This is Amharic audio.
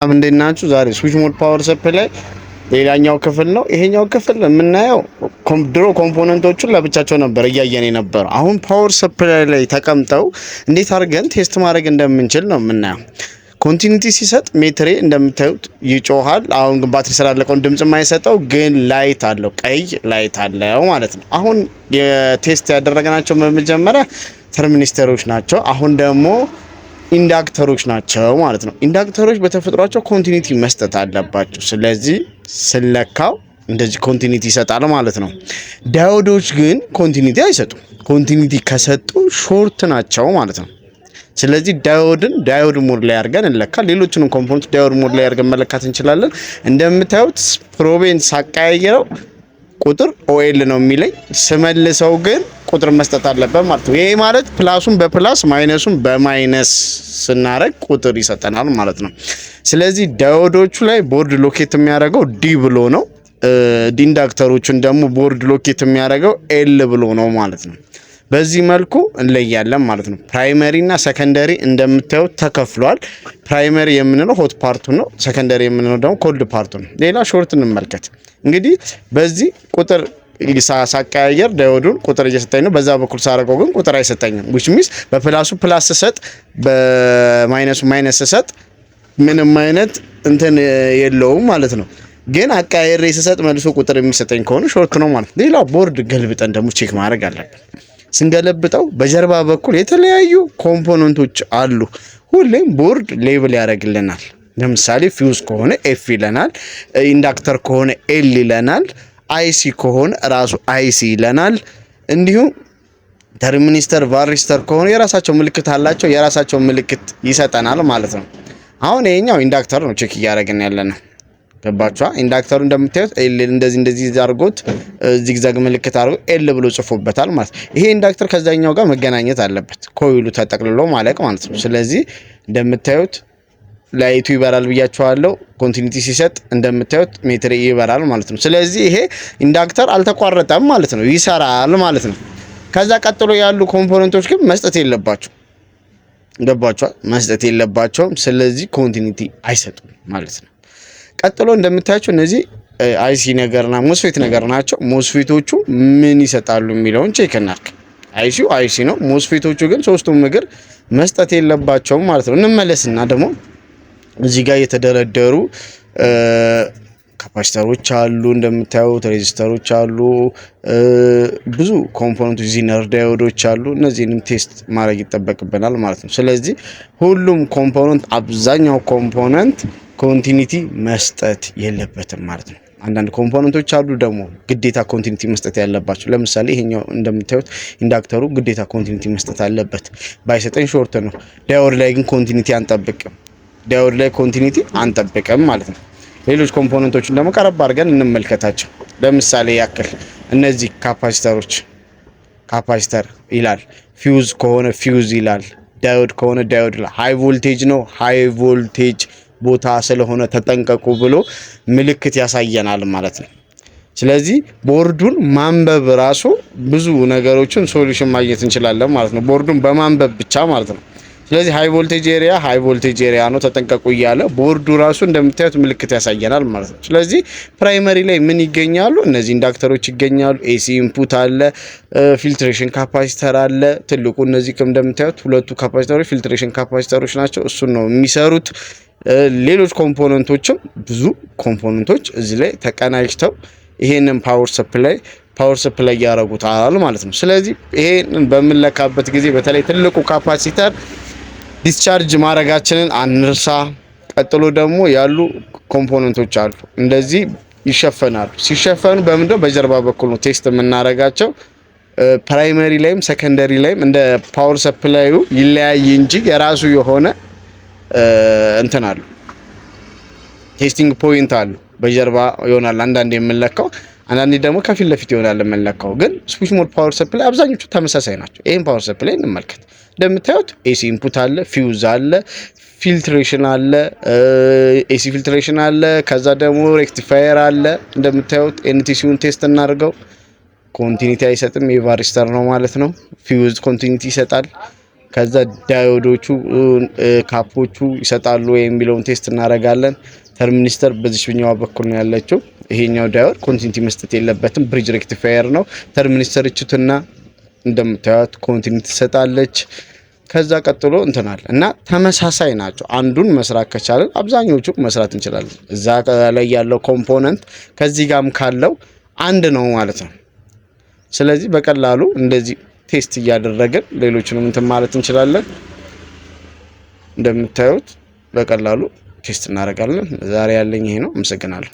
ምንድናችሁ ዛሬ ስዊች ሞድ ፓወር ሰፕላይ ሌላኛው ክፍል ነው። ይሄኛው ክፍል የምናየው ድሮ ኮምፖነንቶቹን ለብቻቸው ነበር እያየን የነበረው። አሁን ፓወር ሰፕላይ ላይ ተቀምጠው እንዴት አድርገን ቴስት ማድረግ እንደምንችል ነው የምናየው። ኮንቲኒቲ ሲሰጥ ሜትሬ እንደምታዩት ይጮሃል። አሁን ግን ባትሪ ስላለቀው ድምጽ የማይሰጠው ግን ላይት አለው፣ ቀይ ላይት አለው ማለት ነው። አሁን የቴስት ያደረግናቸው በመጀመሪያ ተርሚኒስተሮች ናቸው። አሁን ደግሞ ኢንዳክተሮች ናቸው ማለት ነው። ኢንዳክተሮች በተፈጥሯቸው ኮንቲኒቲ መስጠት አለባቸው። ስለዚህ ስለካው እንደዚህ ኮንቲኒቲ ይሰጣል ማለት ነው። ዳዮዶች ግን ኮንቲኒቲ አይሰጡም። ኮንቲኒቲ ከሰጡ ሾርት ናቸው ማለት ነው። ስለዚህ ዳዮድ ሞድ ላይ አድርገን እንለካ። ሌሎችንም ኮምፖነንት ዳዮድ ሞድ ላይ አድርገን መለካት እንችላለን። እንደምታዩት ፕሮቤን ሳቀያየረው ቁጥር ኦኤል ነው የሚለኝ፣ ስመልሰው ግን ቁጥር መስጠት አለበት ማለት ነው። ይሄ ማለት ፕላሱን በፕላስ ማይነሱን በማይነስ ስናረግ ቁጥር ይሰጠናል ማለት ነው። ስለዚህ ዳዮዶቹ ላይ ቦርድ ሎኬት የሚያደርገው ዲ ብሎ ነው። ኢንዳክተሮቹን ደግሞ ቦርድ ሎኬት የሚያደርገው ኤል ብሎ ነው ማለት ነው። በዚህ መልኩ እንለያለን ማለት ነው። ፕራይመሪ እና ሰከንደሪ እንደምታዩት ተከፍሏል። ፕራይመሪ የምንለው ሆት ፓርቱ ነው። ሰከንደሪ የምንለው ደግሞ ኮልድ ፓርቱ ነው። ሌላ ሾርት እንመልከት። እንግዲህ በዚህ ቁጥር ሳቀያየር ዳዮዱን ቁጥር እየሰጠኝ ነው። በዛ በኩል ሳረገው ግን ቁጥር አይሰጠኝም። which means በፕላሱ ፕላስ ሰጥ በማይነሱ ማይነስ ሰጥ ምንም አይነት እንትን የለውም ማለት ነው። ግን አቀያየር ሲሰጥ መልሶ ቁጥር የሚሰጠኝ ከሆነ ሾርት ነው ማለት ነው። ሌላ ቦርድ ገልብጠን ደግሞ ቼክ ማድረግ አለብን። ስንገለብጠው በጀርባ በኩል የተለያዩ ኮምፖነንቶች አሉ። ሁሌም ቦርድ ሌብል ያደርግልናል። ለምሳሌ ፊውዝ ከሆነ ኤፍ ይለናል፣ ኢንዳክተር ከሆነ ኤል ይለናል፣ አይሲ ከሆነ ራሱ አይሲ ይለናል። እንዲሁም ተርሚኒስተር ቫሪስተር ከሆነ የራሳቸው ምልክት አላቸው፣ የራሳቸው ምልክት ይሰጠናል ማለት ነው። አሁን ይሄኛው ኢንዳክተር ነው ቼክ እያደረግን ያለነው። ገባችኋ? ኢንዳክተሩ እንደምታዩት ኤል እንደዚህ አድርጎት ዚግዛግ ምልክት አድርጎ ኤል ብሎ ጽፎበታል ማለት ነው። ይሄ ኢንዳክተር ከዛኛው ጋር መገናኘት አለበት፣ ኮይሉ ተጠቅልሎ ማለቅ ማለት ነው። ስለዚህ እንደምታዩት ላይቱ ይበራል ብያችኋለሁ። ኮንቲኒቲ ሲሰጥ እንደምታዩት ሜትር ይበራል ማለት ነው። ስለዚህ ይሄ ኢንዳክተር አልተቋረጠም ማለት ነው፣ ይሰራል ማለት ነው። ከዛ ቀጥሎ ያሉ ኮምፖነንቶች ግን መስጠት የለባቸው። ገባችኋ? መስጠት የለባቸውም። ስለዚህ ኮንቲኒቲ አይሰጡም ማለት ነው። ቀጥሎ እንደምታያቸው እነዚህ አይሲ ነገርና ሞስፌት ነገር ናቸው። ሞስፌቶቹ ምን ይሰጣሉ የሚለውን ቼክ እናድርግ። አይሲው አይሲ ነው። ሞስፌቶቹ ግን ሶስቱም ነገር መስጠት የለባቸውም ማለት ነው። እንመለስና ደግሞ እዚህ ጋር የተደረደሩ ካፓሲተሮች አሉ፣ እንደምታዩት ሬዚስተሮች አሉ፣ ብዙ ኮምፖነንቶች ዚነር ዳዮዶች አሉ። እነዚህንም ቴስት ማድረግ ይጠበቅብናል ማለት ነው። ስለዚህ ሁሉም ኮምፖነንት አብዛኛው ኮምፖነንት ኮንቲኒቲ መስጠት የለበትም ማለት ነው። አንዳንድ ኮምፖነንቶች አሉ ደግሞ ግዴታ ኮንቲኒቲ መስጠት ያለባቸው። ለምሳሌ ይሄኛው እንደምታዩት ኢንዳክተሩ ግዴታ ኮንቲኒቲ መስጠት አለበት፣ ባይሰጠኝ ሾርት ነው። ዳዮድ ላይ ግን ኮንቲኒቲ አንጠብቅም። ዳዮድ ላይ ኮንቲኒቲ አንጠብቅም ማለት ነው። ሌሎች ኮምፖነንቶችን ደግሞ ቀረብ አድርገን እንመልከታቸው። ለምሳሌ ያክል እነዚህ ካፓሲተሮች ካፓሲተር ይላል፣ ፊውዝ ከሆነ ፊውዝ ይላል፣ ዳዮድ ከሆነ ዳዮድ ይላል። ሃይ ቮልቴጅ ነው፣ ሃይ ቮልቴጅ ቦታ ስለሆነ ተጠንቀቁ ብሎ ምልክት ያሳየናል ማለት ነው። ስለዚህ ቦርዱን ማንበብ ራሱ ብዙ ነገሮችን ሶሉሽን ማግኘት እንችላለን ማለት ነው፣ ቦርዱን በማንበብ ብቻ ማለት ነው። ስለዚህ ሃይ ቮልቴጅ ኤሪያ ነው ተጠንቀቁ እያለ ቦርዱ ራሱ እንደምታዩት ምልክት ያሳየናል ማለት ነው። ስለዚህ ፕራይመሪ ላይ ምን ይገኛሉ? እነዚህ ኢንዳክተሮች ይገኛሉ። ኤሲ ኢንፑት አለ፣ ፊልትሬሽን ካፓሲተር አለ። ትልቁ እነዚህ እንደምታዩት ሁለቱ ካፓሲተሮች ፊልትሬሽን ካፓሲተሮች ናቸው። እሱን ነው የሚሰሩት። ሌሎች ኮምፖነንቶችም ብዙ ኮምፖነንቶች እዚህ ላይ ተቀናጅተው ይሄንን ፓወር ሰፕላይ ያደርጉታል ማለት ነው። ስለዚህ ይሄን በምንለካበት ጊዜ በተለይ ትልቁ ካፓሲተር ዲስቻርጅ ማድረጋችንን አንርሳ። ቀጥሎ ደግሞ ያሉ ኮምፖነንቶች አሉ፣ እንደዚህ ይሸፈናሉ። ሲሸፈኑ በምንድነው? በጀርባ በኩል ነው ቴስት የምናደርጋቸው። ፕራይመሪ ላይም ሰከንደሪ ላይም እንደ ፓወር ሰፕላዩ ይለያይ እንጂ የራሱ የሆነ እንትን አሉ፣ ቴስቲንግ ፖይንት አሉ። በጀርባ ይሆናል አንዳንዴ የምንለካው፣ አንዳንዴ ደግሞ ከፊት ለፊት ይሆናል የምንለካው። ግን ስዊች ሞድ ፓወር ሰፕላይ አብዛኞቹ ተመሳሳይ ናቸው። ይሄን ፓወር ሰፕላይ እንመልከት። እንደምታዩት ኤሲ ኢንፑት አለ፣ ፊውዝ አለ፣ ፊልትሬሽን አለ፣ ኤሲ ፊልትሬሽን አለ፣ ከዛ ደግሞ ሬክቲፋየር አለ። እንደምታዩት ኤንቲሲውን ቴስት እናድርገው። ኮንቲኒቲ አይሰጥም፣ የቫሪስተር ነው ማለት ነው። ፊውዝ ኮንቲኒቲ ይሰጣል። ከዛ ዳዮዶቹ ካፖቹ ይሰጣሉ የሚለውን ቴስት እናደርጋለን። ተርሚኒስተር በዚህኛው በኩል ነው ያለችው። ይሄኛው ዳዮድ ኮንቲኒቲ መስጠት የለበትም፣ ብሪጅ ሬክቲፋየር ነው። ተርሚኒስተር እችቱና እንደምታዩት ኮንቲኒቲ ትሰጣለች። ከዛ ቀጥሎ እንትናል እና ተመሳሳይ ናቸው። አንዱን መስራት ከቻለን አብዛኞቹ መስራት እንችላለን። እዛ ላይ ያለው ኮምፖነንት ከዚህ ጋርም ካለው አንድ ነው ማለት ነው። ስለዚህ በቀላሉ እንደዚህ ቴስት እያደረግን ሌሎችንም እንትን ማለት እንችላለን። እንደምታዩት በቀላሉ ቴስት እናደርጋለን። ዛሬ ያለኝ ይሄ ነው። አመሰግናለሁ።